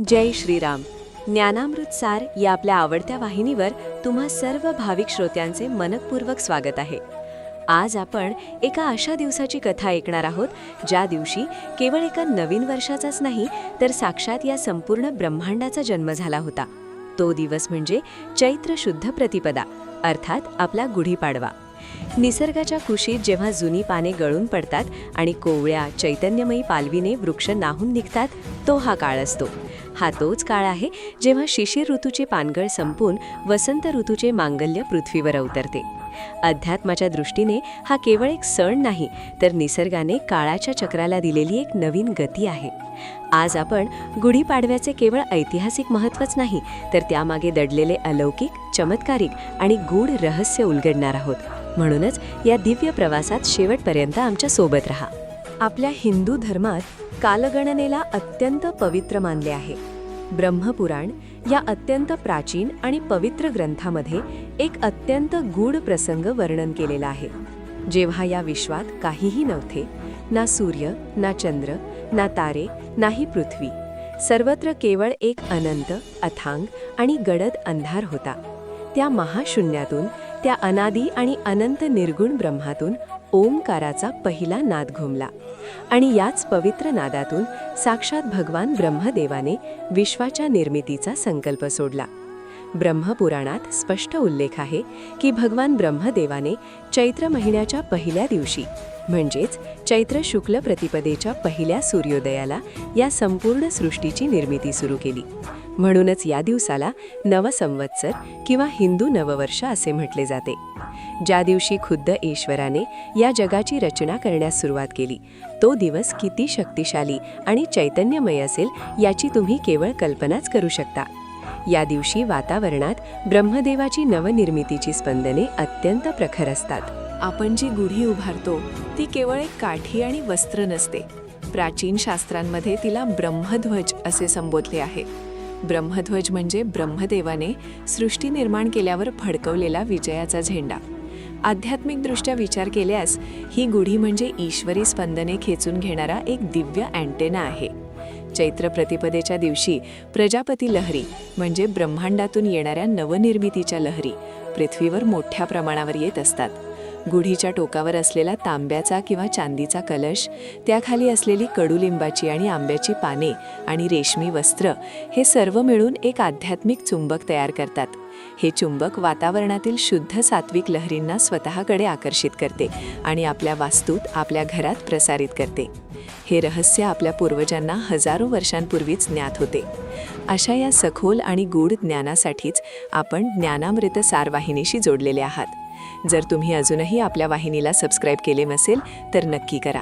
जय श्रीराम. ज्ञानामृत सार या आपल्या आवडत्या वाहिनीवर तुम्हा सर्व भाविक श्रोत्यांचे मनपूर्वक स्वागत आहे. आज आपण एका अशा दिवसाची कथा ऐकणार आहोत ज्या दिवशी केवळ एका नवीन वर्षाचाच नाही तर साक्षात या संपूर्ण ब्रह्मांडाचा जन्म झाला होता. तो दिवस म्हणजे चैत्र शुद्ध प्रतिपदा अर्थात आपला गुढीपाडवा. निसर्गाच्या कुशीत जेव्हा जुनी पाने गळून पडतात आणि कोवळ्या चैतन्यमयी पालवीने वृक्ष नाहून निघतात, तो हा काळ असतो. हा तोच काळ आहे जेव्हा शिशिर ऋतूची पानगळ संपून वसंत ऋतूचे मांगल्य पृथ्वीवर अवतरते. अध्यात्माच्या दृष्टीने हा केवळ एक सण नाही तर निसर्गाने काळाच्या चक्राला दिलेली एक नवीन गती आहे. आज आपण गुढीपाडव्याचे केवळ ऐतिहासिक महत्त्वच नाही तर त्यामागे दडलेले अलौकिक, चमत्कारिक आणि गूढ रहस्य उलगडणार आहोत. म्हणूनच या दिव्य प्रवासात शेवटपर्यंत आमच्या सोबत राहा. आपल्या हिंदू धर्मात कालगणनेला अत्यंत पवित्र मानले आहे. ब्रह्मपुराण या अत्यंत प्राचीन आणि पवित्र ग्रंथामध्ये एक अत्यंत गूढ प्रसंग वर्णन केलेला आहे. जेव्हा या विश्वात काहीही नव्हते, ना सूर्य, ना चंद्र, ना तारे, नाही पृथ्वी, सर्वत्र केवळ एक अनंत, अथांग आणि गडद अंधार होता. त्या महाशून्यातून, त्या अनादी आणि अनंत निर्गुण ब्रह्मातून ओंकाराचा पहिला नाद घुमला आणि याच पवित्र नादातून साक्षात भगवान ब्रह्मदेवाने विश्वाच्या निर्मितीचा संकल्प सोडला. ब्रह्मपुराणात स्पष्ट उल्लेख आहे की भगवान ब्रह्मदेवाने चैत्र महिन्याच्या पहिल्या दिवशी म्हणजेच चैत्र शुक्ल प्रतिपदेच्या पहिल्या सूर्योदयाला या संपूर्ण सृष्टीची निर्मिती सुरू केली. म्हणूनच या दिवसाला नवसंवत्सर किंवा हिंदू नववर्ष असे म्हटले जाते. ज्या दिवशी खुद्द ईश्वराने या जगाची रचना करण्यास सुरुवात केली, तो दिवस किती शक्तिशाली आणि चैतन्यमय असेल याची तुम्ही केवळ कल्पनाच करू शकता. या दिवशी वातावरणात ब्रह्मदेवाची नवनिर्मितीची स्पंदने अत्यंत प्रखर असतात. आपण जी गुढी उभारतो ती केवळ एक काठी आणि वस्त्र नसते. प्राचीन शास्त्रांमध्ये तिला ब्रह्मध्वज असे संबोधले आहे. ब्रह्मध्वज म्हणजे ब्रह्मदेवाने सृष्टी निर्माण केल्यावर फडकवलेला विजयाचा झेंडा. आध्यात्मिकदृष्ट्या विचार केल्यास ही गुढी म्हणजे ईश्वरी स्पंदने खेचून घेणारा एक दिव्य अँटेना आहे. चैत्र प्रतिपदेच्या दिवशी प्रजापती लहरी म्हणजे ब्रह्मांडातून येणाऱ्या नवनिर्मितीच्या लहरी पृथ्वीवर मोठ्या प्रमाणावर येत असतात. गुढीच्या टोकावर असलेला तांब्याचा किंवा चांदीचा कलश, त्याखाली असलेली कडुलिंबाची आणि आंब्याची पाने आणि रेशमी वस्त्र हे सर्व मिळून एक आध्यात्मिक चुंबक तयार करतात. हे चुंबक वातावरणातील शुद्ध सात्विक लहरींना स्वतःकडे आकर्षित करते आणि आपल्या वास्तूत, आपल्या घरात प्रसारित करते. हे रहस्य आपल्या पूर्वजांना हजारो वर्षांपूर्वीच ज्ञात होते. अशा या सखोल आणि गूढ ज्ञानासाठीच आपण ज्ञानामृत सार वाहिनीशी जोडलेले आहात. जर तुम्ही अजूनही आपल्या वाहिनीला सबस्क्राईब केले नसेल तर नक्की करा,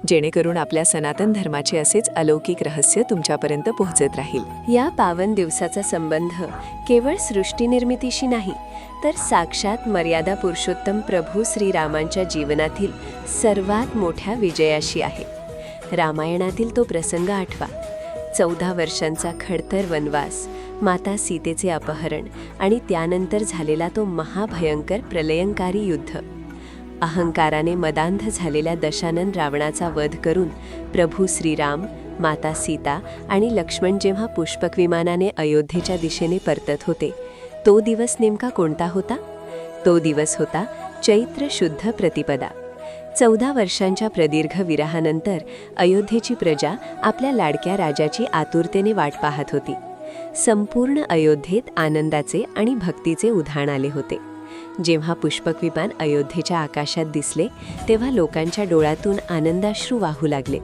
जेणेकरून आपल्या सनातन धर्माचे असेच अलौकिक रहस्य तुमच्यापर्यंत पोहोचत राहील. या पावन दिवसाचा संबंध केवळ सृष्टी निर्मितीशी नाही तर साक्षात मर्यादा पुरुषोत्तम प्रभू श्रीरामांच्या जीवनातील सर्वात मोठ्या विजयाशी आहे. रामायणातील तो प्रसंग आठवा. 14 वर्षांचा खडतर वनवास, माता सीतेचे अपहरण आणि त्यानंतर झालेला तो महाभयंकर प्रलयंकारी युद्ध. अहंकाराने मदांध झालेल्या दशानन रावणाचा वध करून प्रभू श्रीराम, माता सीता आणि लक्ष्मण जेव्हा पुष्पक विमानाने अयोध्येच्या दिशेने परतत होते, तो दिवस नेमका कोणता होता? तो दिवस होता चैत्र शुद्ध प्रतिपदा. 14 वर्षांच्या प्रदीर्घ विरहानंतर अयोध्येची प्रजा आपल्या लाडक्या राजाची आतुरतेने वाट पाहत होती. संपूर्ण अयोध्येत आनंदाचे आणि भक्तीचे उधाण आले होते. जेव्हा पुष्पक विमान अयोध्येच्या आकाशात दिसले तेव्हा लोकांच्या डोळ्यातून आनंदाश्रू वाहू लागले.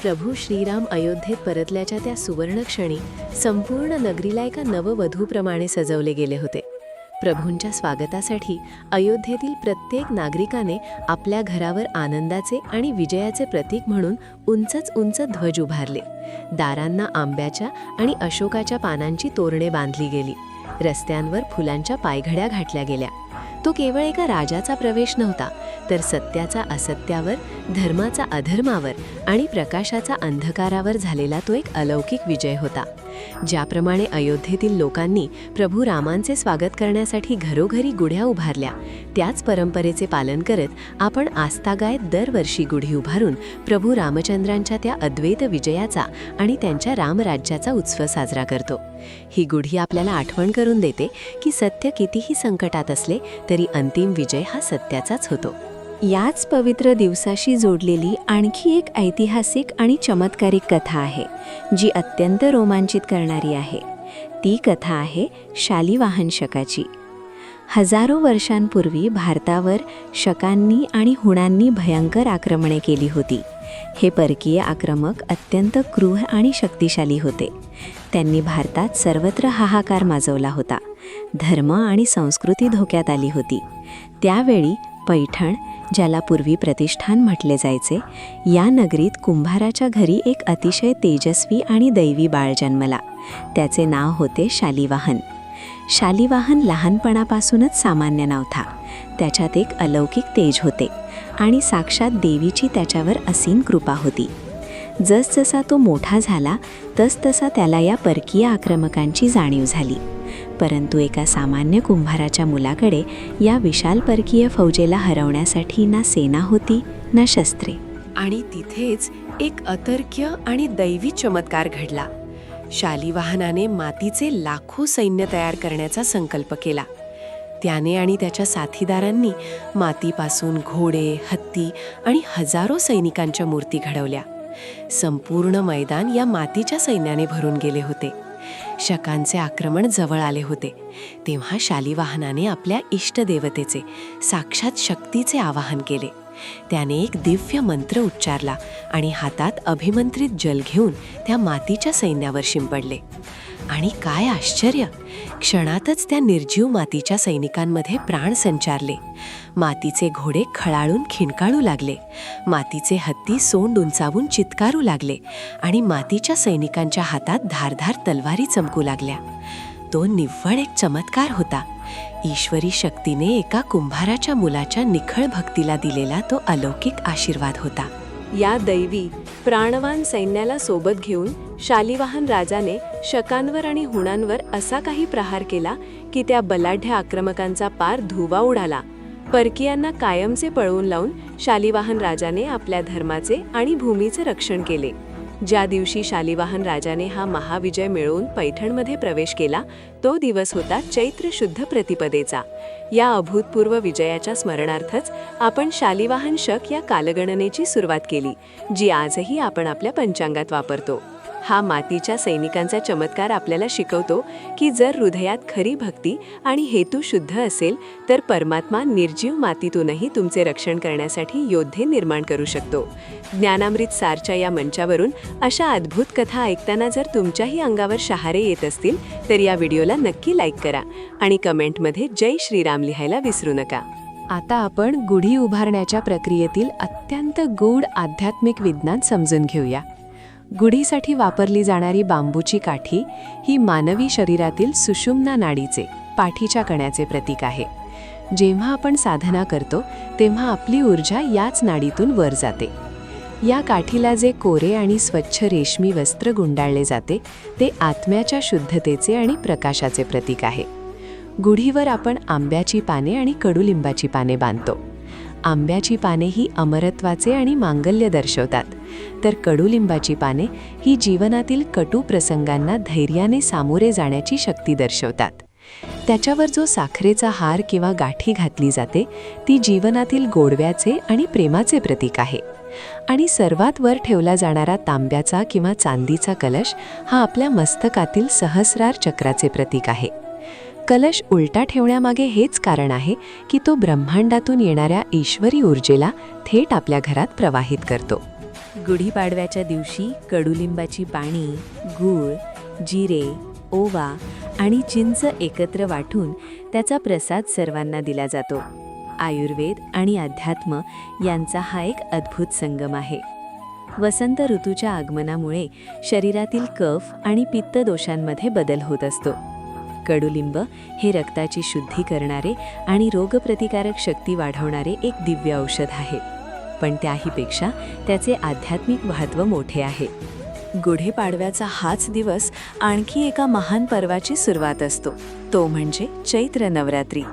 प्रभू श्रीराम अयोध्येत परतल्याच्या त्या सुवर्ण क्षणी संपूर्ण नगरीला एका नववधूप्रमाणे सजवले गेले होते. प्रभूंच्या स्वागतासाठी अयोध्येतील प्रत्येक नागरिकाने आपल्या घरावर आनंदाचे आणि विजयाचे प्रतीक म्हणून उंच ध्वज उभारले. दारांना आंब्याच्या आणि अशोकाच्या पानांची तोरणे बांधली गेली. रस्त्यांवर फुलांच्या पायघड्या घातल्या गेल्या. तो केवळ एका राजाचा प्रवेश नव्हता तर सत्याचा असत्यावर, धर्माचा अधर्मावर आणि प्रकाशाचा अंधकारावर झालेला तो एक अलौकिक विजय होता. ज्याप्रमाणे अयोध्येतील लोकांनी प्रभू रामांचे स्वागत करण्यासाठी घरोघरी गुढ्या उभारल्या, त्याच परंपरेचे पालन करत आपण आस्थागायत दरवर्षी गुढी उभारून प्रभू रामचंद्रांच्या त्या अद्वैत विजयाचा आणि त्यांच्या रामराज्याचा उत्सव साजरा करतो. ही गुढी आपल्याला आठवण करून देते की सत्य कितीही संकटात असले तरी अंतिम विजय हा सत्याचाच होतो. याच पवित्र दिवसाशी जोडलेली आणखी एक ऐतिहासिक आणि चमत्कारिक कथा आहे, जी अत्यंत रोमांचित करणारी आहे. ती कथा आहे शालिवाहन शकाची. हजारो वर्षांपूर्वी भारतावर शकांनी आणि हुणांनी भयंकर आक्रमणे केली होती. हे परकीय आक्रमक अत्यंत क्रूर आणि शक्तिशाली होते. त्यांनी भारतात सर्वत्र हाहाकार माजवला होता. धर्म आणि संस्कृती धोक्यात आली होती. त्यावेळी पैठण, ज्याला पूर्वी प्रतिष्ठान म्हटले जायचे, या नगरीत कुंभाराच्या घरी एक अतिशय तेजस्वी आणि दैवी बाळ जन्मला. त्याचे नाव होते शालिवाहन. शालिवाहन लहानपणापासूनच सामान्य नव्हता. त्याच्यात एक अलौकिक तेज होते आणि साक्षात देवीची त्याच्यावर असीम कृपा होती. जसजसा तो मोठा झाला तसतसा त्याला या परकीय आक्रमकांची जाणीव झाली. परंतु एका सामान्य कुंभाराच्या मुलाकडे या विशाल परकीय फौजेला हरवण्यासाठी ना सेना होती ना शस्त्रे. आणि तिथेच एक अतर्क्य आणि दैवी चमत्कार घडला. शालिवाहनाने मातीचे लाखो सैन्य तयार करण्याचा संकल्प केला. त्याने आणि त्याच्या साथीदारांनी मातीपासून घोडे, हत्ती आणि हजारो सैनिकांच्या मूर्ती घडवल्या. संपूर्ण मैदान या मातीच्या सैन्याने भरून गेले होते. शकांचे आक्रमण जवळ आले होते. तेव्हा शालिवाहनाने आपल्या इष्टदेवतेचे, साक्षात शक्तीचे आवाहन केले. त्याने एक दिव्य मंत्र उच्चारला आणि हातात अभिमंत्रित जल घेऊन त्या मातीच्या सैन्यावर शिंपडले. आणि काय आश्चर्य! क्षणातच त्या निर्जीव मातीच्या सैनिकांमध्ये प्राण संचारले. मातीचे घोडे खळाळून खिणकाळू लागले. मातीचे हत्ती सोंड उंचावून चित्कारू लागले आणि मातीच्या सैनिकांच्या हातात धारधार तलवारी चमकू लागल्या. तो निव्वळ एक चमत्कार होता. ईश्वरी शक्तीने एका कुंभाराच्या मुलाच्या निखळ भक्तीला दिलेला तो अलौकिक आशीर्वाद होता. या दैवी प्राणवान सैन्याला सोबत घेऊन शालिवाहन राजाने शकांवर आणि हुणांवर असा काही प्रहार केला की त्या बलाढ्य आक्रमकांचा पार धुवा उडाला. परकीयांना कायमचे पळवून लावून शालिवाहन राजाने आपल्या धर्माचे आणि भूमीचे रक्षण केले. ज्या दिवशी शालिवाहन राजाने हा महाविजय मिळवून पैठणमध्ये प्रवेश केला, तो दिवस होता चैत्र शुद्ध प्रतिपदेचा. या अभूतपूर्व विजयाच्या स्मरणार्थच आपण शालिवाहन शक या कालगणनेची सुरुवात केली, जी आजही आपण आपल्या पंचांगात वापरतो. हा मातीच्या सैनिकांचा चमत्कार आपल्याला शिकवतो की जर हृदयात खरी भक्ती आणि हेतू शुद्ध असेल तर परमात्मा निर्जीव मातीतूनही तुमचे रक्षण करण्यासाठी योद्धे निर्माण करू शकतो. ज्ञानामृत सारच्या या मंचावरून अशा अद्भुत कथा ऐकताना जर तुमच्याही अंगावर शहारे येत असतील तर या व्हिडिओला नक्की लाईक करा आणि कमेंटमध्ये जय श्रीराम लिहायला विसरू नका. आता आपण गुढी उभारण्याच्या प्रक्रियेतील अत्यंत गूढ आध्यात्मिक विज्ञान समजून घेऊया. गुढीसाठी वापरली जाणारी बांबूची काठी ही मानवी शरीरातील सुषुम्ना नाडीचे, पाठीच्या कण्याचे प्रतीक आहे. जेव्हा आपण साधना करतो तेव्हा आपली ऊर्जा याच नाडीतून वर जाते. या काठीला जे कोरे आणि स्वच्छ रेशमी वस्त्र गुंडाळले जाते ते आत्म्याच्या शुद्धतेचे आणि प्रकाशाचे प्रतीक आहे. गुढीवर आपण आंब्याची पाने आणि कडुलिंबाची पाने बांधतो. आंब्याची पाने ही अमरत्वाचे आणि मांगल्य दर्शवतात, तर कडुलिंबाची पाने ही जीवनातील कटू प्रसंगांना धैर्याने सामोरे जाण्याची शक्ती दर्शवतात. त्याच्यावर जो साखरेचा हार किंवा गाठी घातली जाते ती जीवनातील गोडव्याचे आणि प्रेमाचे प्रतीक आहे. आणि सर्वात वर ठेवला जाणारा तांब्याचा किंवा चांदीचा कलश हा आपल्या मस्तकातील सहस्रार चक्राचे प्रतीक आहे. कलश उलटा ठेवण्यामागे हेच कारण आहे की तो ब्रह्मांडातून येणाऱ्या ईश्वरी ऊर्जेला थेट आपल्या घरात प्रवाहित करतो. गुढीपाडव्याच्या दिवशी कडुलिंबाची पाने, गूळ, जिरे, ओवा आणि चिंच एकत्र वाटून त्याचा प्रसाद सर्वांना दिला जातो. आयुर्वेद आणि अध्यात्म यांचा हा एक अद्भुत संगम आहे. वसंत ऋतूच्या आगमनामुळे शरीरातील कफ आणि पित्त दोषांमध्ये बदल होत असतो. कडुलिंब हे रक्ताची शुद्धी करणारे आणि रोगप्रतिकारक शक्ती वाढवणारे एक दिव्य औषध आहे, पण त्याहीपेक्षा त्याचे आध्यात्मिक महत्त्व मोठे आहे. गुढीपाडव्याचा हाच दिवस आणखी एका महान पर्वाची सुरुवात असतो, तो म्हणजे चैत्र नवरात्री.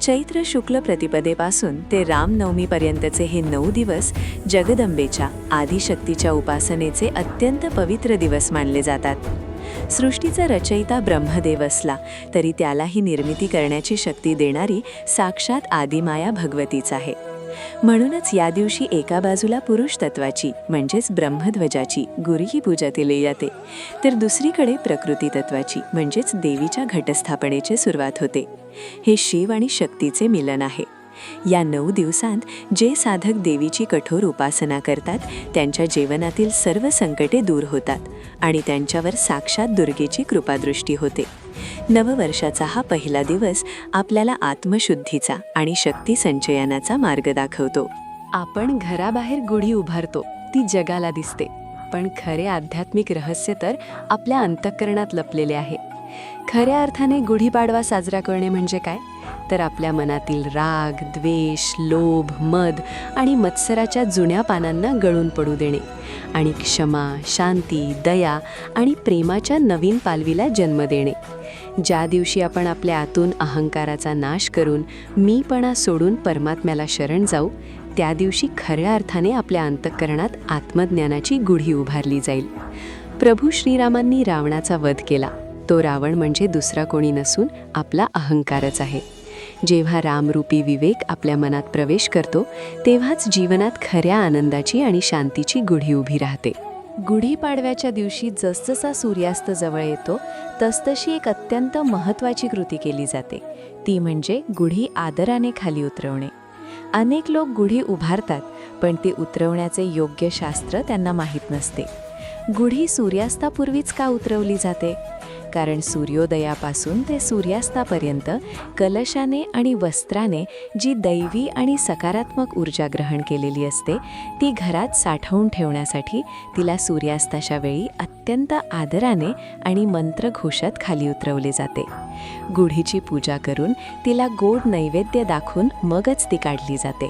चैत्र शुक्ल प्रतिपदेपासून ते रामनवमीपर्यंतचे हे 9 दिवस जगदंबेच्या आदिशक्तीच्या उपासनेचे अत्यंत पवित्र दिवस मानले जातात. सृष्टीचा रचयिता ब्रह्मदेव असला तरी त्यालाही निर्मिती करण्याची शक्ती देणारी साक्षात आदिमाया भगवतीच आहे. म्हणूनच या दिवशी एका बाजूला पुरुष तत्वाची म्हणजेच ब्रह्मध्वजाची गुरुही पूजा केली जाते, तर दुसरीकडे प्रकृती तत्वाची म्हणजेच देवीच्या घटस्थापनेची सुरुवात होते. हे शिव आणि शक्तीचे मिलन आहे. या 9 दिवसांत जे साधक देवीची कठोर उपासना करतात त्यांच्या जीवनातील सर्व संकटे दूर होतात आणि त्यांच्यावर साक्षात दुर्गेची कृपादृष्टी होते. नववर्षाचा हा पहिला दिवस आपल्याला आत्मशुद्धीचा आणि शक्ती संचयनाचा मार्ग दाखवतो. आपण घराबाहेर गुढी उभारतो, ती जगाला दिसते, पण खरे आध्यात्मिक रहस्य तर आपल्या अंतःकरणात लपलेले आहे. खऱ्या अर्थाने गुढीपाडवा साजरा करणे म्हणजे काय, तर आपल्या मनातील राग, द्वेष, लोभ, मद आणि मत्सराच्या जुन्या पानांना गळून पडू देणे आणि क्षमा, शांती, दया आणि प्रेमाच्या नवीन पालवीला जन्म देणे. ज्या दिवशी आपण आपल्या आतून अहंकाराचा नाश करून मीपणा सोडून परमात्म्याला शरण जाऊ, त्या दिवशी खऱ्या अर्थाने आपल्या अंतःकरणात आत्मज्ञानाची गुढी उभारली जाईल. प्रभू श्रीरामांनी रावणाचा वध केला. तो रावण म्हणजे दुसरा कोणी नसून आपला अहंकारच आहे. जेव्हा रामरूपी विवेक आपल्या मनात प्रवेश करतो, तेव्हाच जीवनात खऱ्या आनंदाची आणि शांतीची गुढी उभी राहते. गुढीपाडव्याच्या दिवशी जसजसा सूर्यास्त जवळ येतो, तसतशी एक अत्यंत महत्त्वाची कृती केली जाते, ती म्हणजे गुढी आदराने खाली उतरवणे. अनेक लोक गुढी उभारतात, पण ती उतरवण्याचे योग्य शास्त्र त्यांना माहीत नसते. गुढी सूर्यास्तापूर्वीच का उतरवली जाते? कारण सूर्योदयापासून ते सूर्यास्तापर्यंत कलशाने आणि वस्त्राने जी दैवी आणि सकारात्मक ऊर्जा ग्रहण केलेली असते, ती घरात साठवून ठेवण्यासाठी तिला सूर्यास्ताच्या वेळी अत्यंत आदराने आणि मंत्रघोषात खाली उतरवले जाते. गुढीची पूजा करून तिला गोड नैवेद्य दाखवून मगच ती काढली जाते.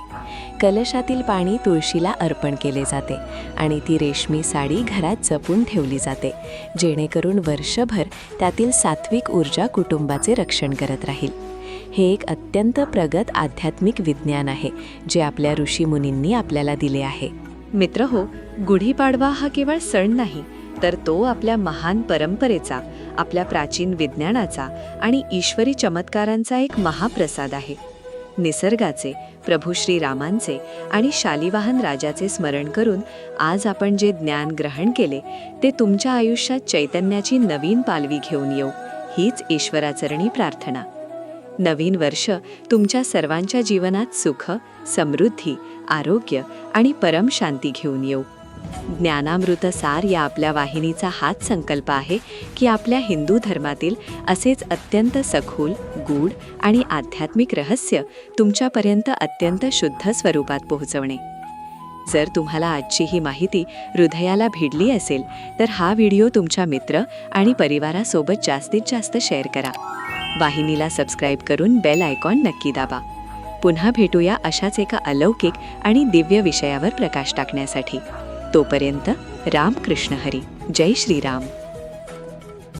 कलशातील पाणी तुळशीला अर्पण केले जाते आणि ती रेशमी साडी घरात जपून ठेवली जाते, जेणेकरून वर्षभर त्यातील सात्विक ऊर्जा कुटुंबाचे रक्षण करत राहील. हे एक अत्यंत प्रगत आध्यात्मिक विज्ञान आहे, जे आपल्या ऋषीमुनींनी आपल्याला दिले आहे. मित्रहो, गुढीपाडवा हा केवळ सण नाही, तर तो आपल्या महान परंपरेचा, आपल्या प्राचीन विज्ञानाचा आणि ईश्वरी चमत्कारांचा एक महाप्रसाद आहे. निसर्गाचे, प्रभू श्रीरामांचे आणि शालिवाहन राजाचे स्मरण करून आज आपण जे ज्ञान ग्रहण केले, ते तुमच्या आयुष्यात चैतन्याची नवीन पालवी घेऊन येऊ, हीच ईश्वराचरणी प्रार्थना. नवीन वर्ष तुमच्या सर्वांच्या जीवनात सुख, समृद्धी, आरोग्य आणि परम शांती घेऊन येऊ. ज्ञानामृत सार या आपल्या वाहिनीचा हाच संकल्प आहे की आपल्या हिंदू धर्मातील असेच अत्यंत सखोल, गूढ आणि आध्यात्मिक रहस्य तुमच्यापर्यंत अत्यंत शुद्ध स्वरूपात पोहोचवणे. जर तुम्हाला आजची ही माहिती हृदयाला भिडली असेल, तर हा व्हिडिओ तुमच्या मित्र आणि परिवारासोबत जास्तीत जास्त शेअर करा. वाहिनीला सबस्क्राईब करून बेल आयकॉन नक्की दाबा. पुन्हा भेटूया अशाच एका अलौकिक आणि दिव्य विषयावर प्रकाश टाकण्यासाठी. तोपर्यंत रामकृष्ण हरी. जय श्रीराम.